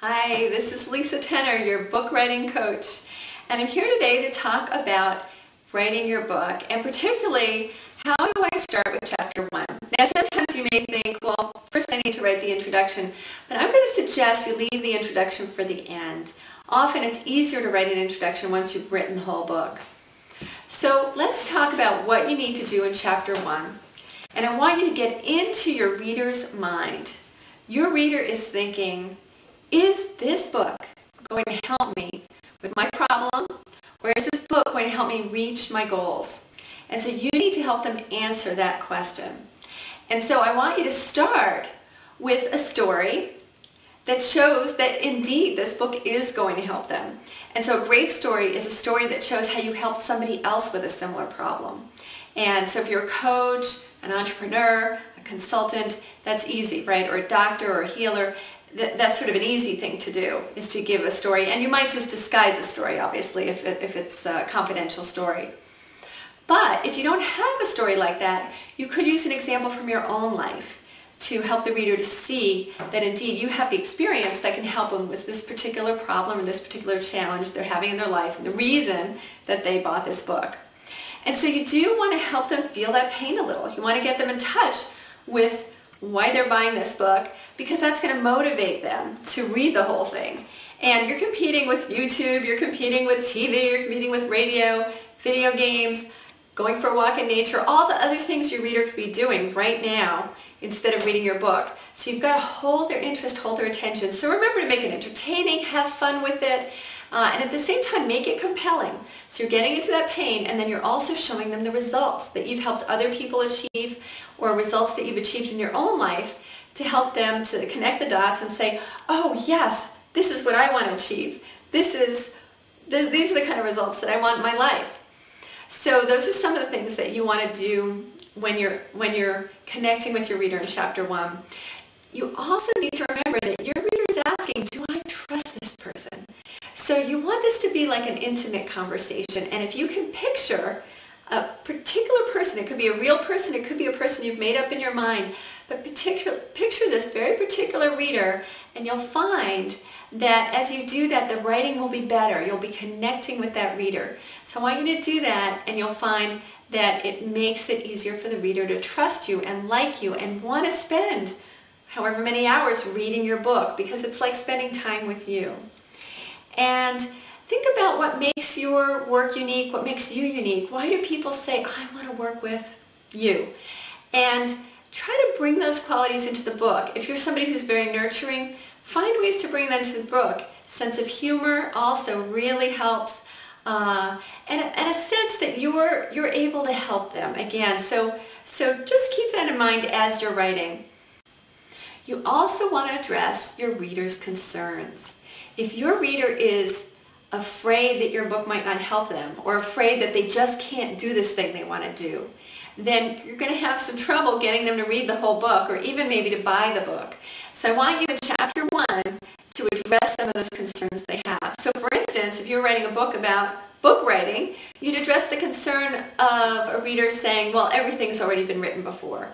Hi, this is Lisa Tenner, your book writing coach, and I'm here today to talk about writing your book, and particularly, how do I start with chapter 1? Now, sometimes you may think, well, first I need to write the introduction, but I'm going to suggest you leave the introduction for the end. Often it's easier to write an introduction once you've written the whole book. So let's talk about what you need to do in chapter 1, and I want you to get into your reader's mind. Your reader is thinking, is this book going to help me with my problem, or is this book going to help me reach my goals? And so you need to help them answer that question. And so I want you to start with a story that shows that indeed this book is going to help them. And so a great story is a story that shows how you helped somebody else with a similar problem. And so if you're a coach, an entrepreneur, a consultant, that's easy, right? Or a doctor or a healer, that's sort of an easy thing to do, is to give a story. And you might just disguise a story, obviously, if it's a confidential story. But if you don't have a story like that, you could use an example from your own life to help the reader to see that indeed you have the experience that can help them with this particular problem or this particular challenge they're having in their life and the reason that they bought this book. And so you do want to help them feel that pain a little. You want to get them in touch with why they're buying this book, because that's going to motivate them to read the whole thing. And you're competing with YouTube, you're competing with TV, you're competing with radio, video games, going for a walk in nature, all the other things your reader could be doing right now instead of reading your book. So you've got to hold their interest, hold their attention. So remember to make it entertaining, have fun with it, and at the same time make it compelling. So you're getting into that pain, and then you're also showing them the results that you've helped other people achieve, or results that you've achieved in your own life, to help them to connect the dots and say, oh yes, this is what I want to achieve. These are the kind of results that I want in my life. So those are some of the things that you want to do when you're connecting with your reader in chapter 1. You also need to remember that your reader is asking, do I trust this person? So you want this to be like an intimate conversation, and if you can picture a particular person, it could be a real person, it could be a person you've made up in your mind, but picture this very particular reader, and you'll find that as you do that, the writing will be better. You'll be connecting with that reader. So I want you to do that, and you'll find that it makes it easier for the reader to trust you and like you and want to spend however many hours reading your book, because it's like spending time with you. And think about what makes your work unique, what makes you unique. Why do people say, I want to work with you? And try to bring those qualities into the book. If you're somebody who's very nurturing, find ways to bring that into the book. Sense of humor also really helps. And a sense that you're able to help them again. So just keep that in mind as you're writing. You also want to address your reader's concerns. If your reader is afraid that your book might not help them, or afraid that they just can't do this thing they want to do, then you're going to have some trouble getting them to read the whole book, or even maybe to buy the book. So I want you in chapter 1 to address some of those concerns they have. So for instance, if you're writing a book about book writing, you'd address the concern of a reader saying, well, everything's already been written before.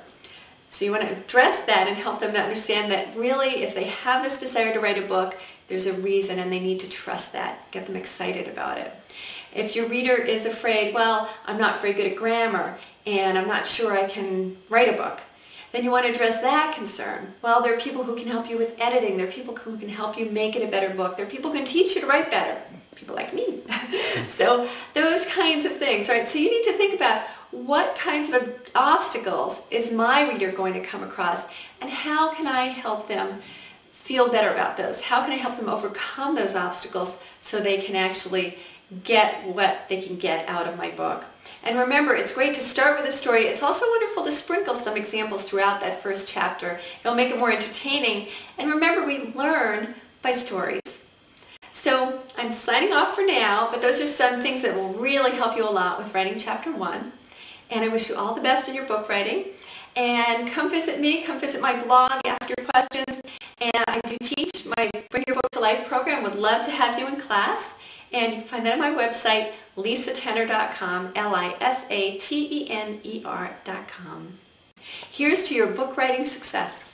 So you want to address that and help them to understand that really, if they have this desire to write a book, there's a reason, and they need to trust that. Get them excited about it. If your reader is afraid, well, I'm not very good at grammar, and I'm not sure I can write a book, then you want to address that concern. Well, there are people who can help you with editing. There are people who can help you make it a better book. There are people who can teach you to write better. People like me. So those kinds of things, right? So you need to think about what kinds of obstacles is my reader going to come across, and how can I help them feel better about those? How can I help them overcome those obstacles so they can actually get what they can get out of my book? And remember, it's great to start with a story. It's also wonderful to sprinkle some examples throughout that first chapter. It'll make it more entertaining. And remember, we learn by stories. So I'm signing off for now, but those are some things that will really help you a lot with writing chapter 1. And I wish you all the best in your book writing. And come visit me, come visit my blog, ask your questions. And I do teach my Bring Your Book to Life program. Would love to have you in class. And you can find that on my website, lisatenner.com, Lisatenner.com. Here's to your book writing success.